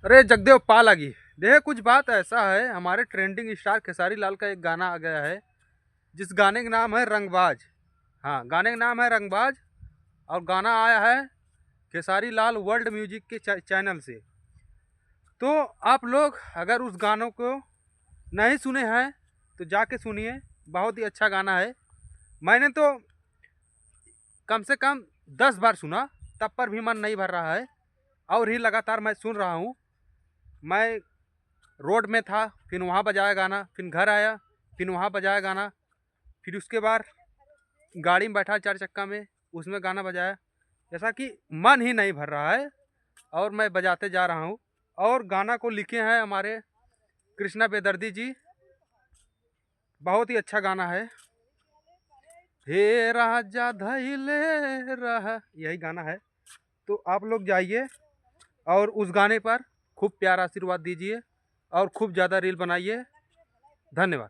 अरे जगदेव पा लगी। देखिए कुछ बात ऐसा है, हमारे ट्रेंडिंग स्टार खेसारी लाल का एक गाना आ गया है जिस गाने का नाम है रंगबाज। हाँ, गाने का नाम है रंगबाज। और गाना आया है खेसारी लाल वर्ल्ड म्यूजिक के चैनल से। तो आप लोग अगर उस गानों को नहीं सुने हैं तो जाके सुनिए, बहुत ही अच्छा गाना है। मैंने तो कम से कम 10 बार सुना, तब पर भी मन नहीं भर रहा है और ही लगातार मैं सुन रहा हूँ। मैं रोड में था, फिर वहाँ बजाया गाना, फिर घर आया, फिर वहाँ बजाया गाना, फिर उसके बाद गाड़ी में बैठा 4 चक्का में, उसमें गाना बजाया। जैसा कि मन ही नहीं भर रहा है और मैं बजाते जा रहा हूँ। और गाना को लिखे हैं हमारे कृष्णा बेदर्दी जी। बहुत ही अच्छा गाना है। हे राजा धैले रहा, यही गाना है। तो आप लोग जाइए और उस गाने पर खूब प्यार आशीर्वाद दीजिए और खूब ज़्यादा रील बनाइए। धन्यवाद।